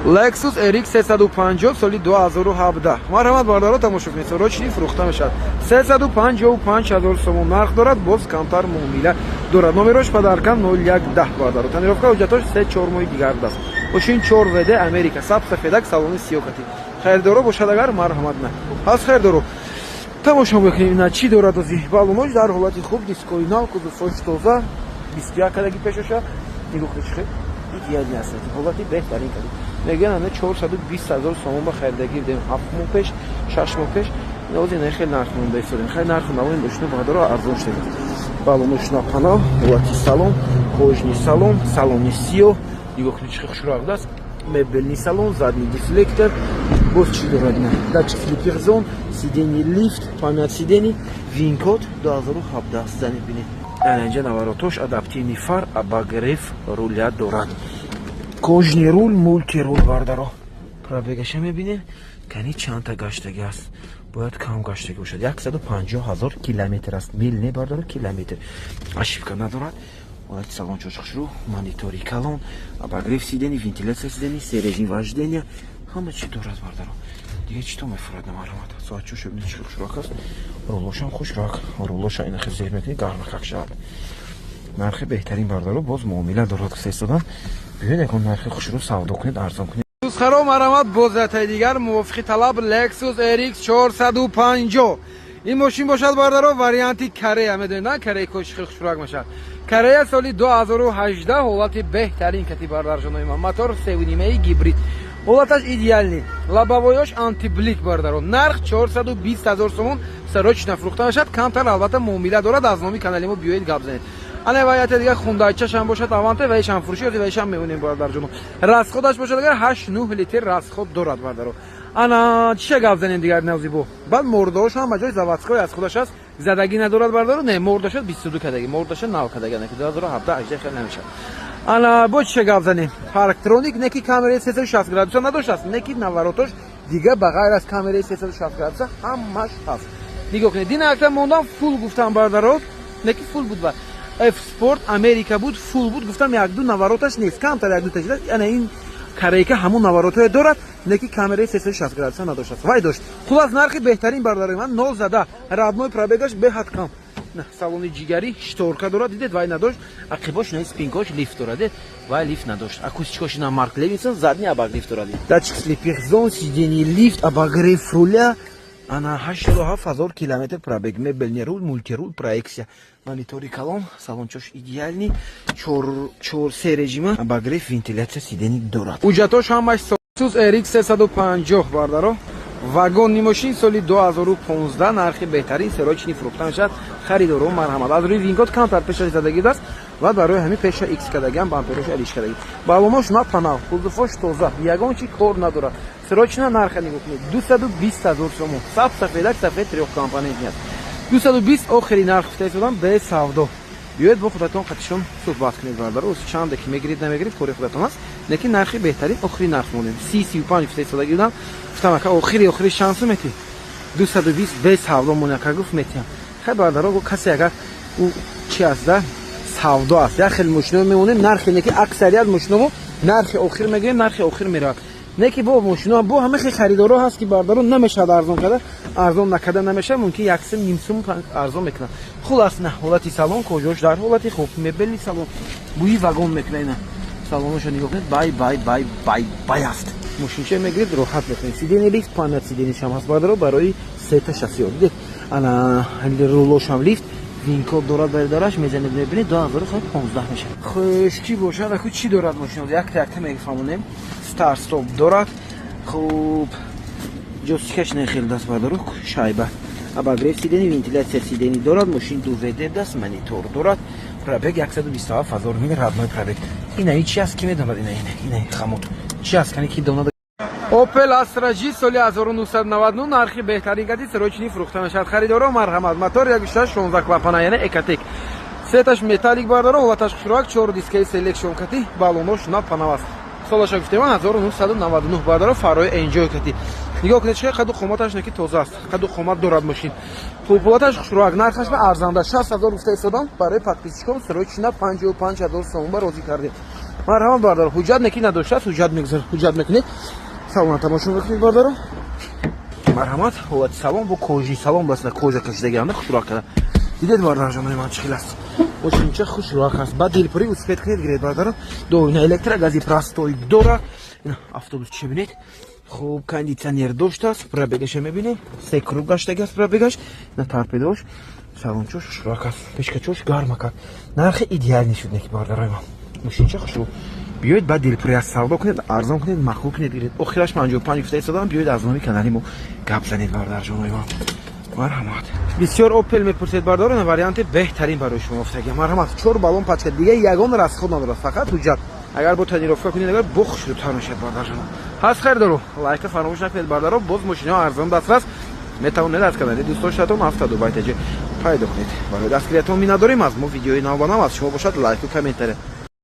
Lexus RX 350 соли 2017. Марҳамат бардаро тамошо кунед. Сорочни фурӯхта мешавад. 355000 сомон нарх дорад, боз камтар муомила дорад. Номерош падаркан 0110 бардаро. Танировка ҳуҷҷатош 3-4 моҳи дигар даст. Мошин 4 ВД Америка, сабз сафедак, салони сиёҳати. Хайрдоро бошад агар марҳамат на. Аз хайрдоро. Тамошо мекунем на чӣ дорад ози. Балонош дар ҳолати хуб, дискои нав, кузовош тоза, 21 кадаги пешоша. Нигоҳ кунед. Идеальный аст. Ҳолати беҳтарин кади. Мегӯянд ана 420000 сомон ба хайрдагӣ дем 7 моҳ пеш, 6 моҳ пеш. Нози не хел нарх монда история. Хел нарх навоин дошно бадаро арзон шуд. Балонош на панал, ҳолати салон, кожни салон, салони сиёҳ. Нигоҳ кунед чӣ хушроқ даст. Мебелни салон, задний дефлектор. Боз чӣ дорад на? Датчик слипер-зон, сиденьи лифт, памят сидений, вин-код 2017 занед бинед. Анҷа наворотош адаптивни фар, обогрев руля дорад. Кожни рул, мультирул бардаро. Пробегаша мебинем, кани чанда гаштаги аст. Бояд кам гаштаги бошад. 150000 километр аст. Мил не бардаро, километр. Ошибка надорад. Ҳолати салон чошхушрӯ, монитори калон, обогрев сидени, вентиляция сидени, се режим вождения. Ҳама чӣ дорад бардаро. Дига чӣ то мефурад на марҳамат. Соат чӯ шубни чӣ хушроқ аст. Рулошам хушроқ. Рулоша ина хел зер мекунӣ, гарма как шавад. Нархи беҳтарин бардаро, боз муомила дорад фистодан. Биёед якон нархи хушрӯ савдо кунед, арзон кунед. Дӯстхаро марҳамат, боз затаи дигар мувофиқи талаб Lexus RX 450. ин мошин бошад бардаро варианти Корея, медонед на Корея кош хел хушроқ мешавад. Корея соли 2018 ҳолати беҳтарин кати бардарҷонои ман. Мотор 3.5 гибрид. Ҳолаташ идеальный. Лабовоёш антиблик бардаро. Нарх 420000 сомон. Сарочна фурӯхта мешавад. Камтар албатта муомила дорад. Аз номи канали мо биёед гап занед. Ана ваяте дига хундайчашам бошад аванте вайшам фурӯши ёзи вайшам меонем бардарҷоно. Расходаш бошад агар 8-9 литр расход дорад бардаро. Ана чиша гап занем дигар навзибо. Баъд мордош ҳам аҷои заводской аз худаш аст. Задагӣ надорад бардаро. Не, мордоша 22 кадаги, мордоша 0 кадаги, не 2017 хел намешад. Ана бо чиша гап занем. Парктроник неки камераи 360 градуса надоштаст. Неки наворотош дига ба ғайр аз камераи 360 градуса ҳамаш ҳаст. Нигоҳ кунед. Дина акта мондам фул гуфтам бардаро. Неки фул буд ва F-Sport Америка буд, фул буд. Гуфтам як-ду навороташ нест. Камтар як-ду тажида. Ана ин Корейка ҳамун наворотое дорад, неки камераи 360 градуса надоштаст. Вай дошт. Хулас нархи беҳтарин бардарои ман 0 зада. Радной пробегаш беҳад кам. На салони ҷигари шторка дорад, дидед вай надошт. Ақибош не спинкош лифт дорад. Вай лифт надошт. Акустикош на Марк Левинсон задний обогрев дорад. Датчик слипер-зон, сиденьи лифт, обогрев руля. Ана 87000 километр пробег. Мебелни рул, мультирул, проекция. Монитори калон, салон чош идеальный. 4 режима, обогрев, вентиляция сидений дорад. Ҳуҷҷатош ҳамаш Lexus RX 350 бардаро. Вагонни мошин соли 2015, нархи беҳтарин, серочни фурӯхта мешавад. Харидоро марҳамат. Аз рӯи вин-код камтар пешаш задагӣ даст ва барои ҳамин пеша X кадаги ҳам бамперош алиш кадаги. Балонош на панал, кузовош тоза, ягон чи кор надорад. Серочна нарха нигоҳ кунед. 220000 сомон. Сабз сафедак, сафед трёхкомпонентни аст. 220 охири нарх фитаисодан бе савдо. Биёед бо худатон қатишон суҳбат кунед бардаро. Чанде ки мегирид намегирид кори худатон аст. Неки нархи беҳтарин охири нарх монем. 35 фитаисодагӣ будам. Гуфтам ака охири шансу мети. 220 бе савдо моняка гуфт метиам. Хай бардаро го касе агар у чи аст да савдо аст. Я хел мошино мемонем нархи неки аксарият мошино нархи охир мегирем, нархи охир меравад. Неки бо мошино бо ҳама хел харидоро ҳаст ки бардаро намешавад арзон када. Арзон накада намешавад, мумкин 1 сум, ним сум арзон мекунад. Хулас на ҳолати салон кожош дар ҳолати хуб, мебелни салон. Бӯи вагон мекунад ина. Салоношо нигоҳ кунед, бай аст. Мошинча мегирид роҳат мекунед. Сидени лифт, памят сидени шам ҳаст бардаро барои сета шасиё. Дидед? Ана рулошам лифт, вин-код дорад бардараш мезанед мебинед 2015 мешавад. Хош чӣ бошад, аку чӣ дорад мошино? Якта мефаҳмонем. Стар стоп дорад. Хуб. Ҷостикаш не хел даст бардаро шайба. Обогрев сидени, вентиляция сидени дорад, мошин 2 ВД даст, монитор дорад. Пробег 127000 мил родной пробег. Ина чи аст ки медонад ина хамут. Чи аст кани ки донад. Opel Astra G соли 1999 нархи беҳтарин кади серочни фурӯхта мешавад. Харидоро марҳамат. Мотор 1.16 клапана, яъне Ecotec. Сеташ металлик бардаро, ҳолаташ хушроқ, 4 дискаи selection кати, балонош на панаваст. Солаша гуфтем 1999 бардаро фарои Enjoy кати. Нигоҳ кунед чӣ қаду қоматаш неки тоза аст. Қаду қомат дорад мошин. Пулпулаташ хушроқ, нархаш арзанда 60000 гуфта истодам барои подписчикам срочно 55000 сомон ба розӣ кардем. марҳамат бародаро, ҳуҷҷат неки надоштааст, ҳуҷҷат мекунед. Салон тамошо мекунед бародаро. Марҳамат, ҳолати салон бо кожи салон басна, кожа кашидагианда хушроҳ када. Дидед бародарҷонони ман чӣ хел аст? Очинча хушроҳ аст. Баъд дилпурӣ успед кунед гиред бародаро. Доина электрогазӣ простой дора. Ина автобус чӣ бинед? Хуб, кондитсионер доштааст, пробегаша мебинем. 3 круг гаштагиаст пробегаш. На торпедош. Салончош хушроҳ аст. Пешкачош гарм аст. Нархи идеални шуд неки бародарои ман. Мошинча хушроҳ. Биёед баъд дилпурӣ аз савдо кунед, арзон кунед, махлук кунед гиред. Охираш 55 фистодан биёед аз номи канали мо гап занед бародарҷонои ман. Марҳамат. Бисёр Opel мепурсед бародаро, на варианти беҳтарин барои шумо офтагия. Марҳамат. 4 баллон пачка дига ягон расход надорад, фақат ҳуҷҷат. Агар бо тонировка кунед, агар бо хушрӯбтар мешавад бародарҷонон. Ҳаст хайрдаро. Лайкта фаромӯш накунед бародаро. Боз мошинаҳо арзон дастрас метавонед аз канали дӯстдоштатон автодубайтаҷи пайдо кунед. Барои дастгириятон миннатдорим. Аз мо видеои нав ба нав аз шумо бошад лайку комментария.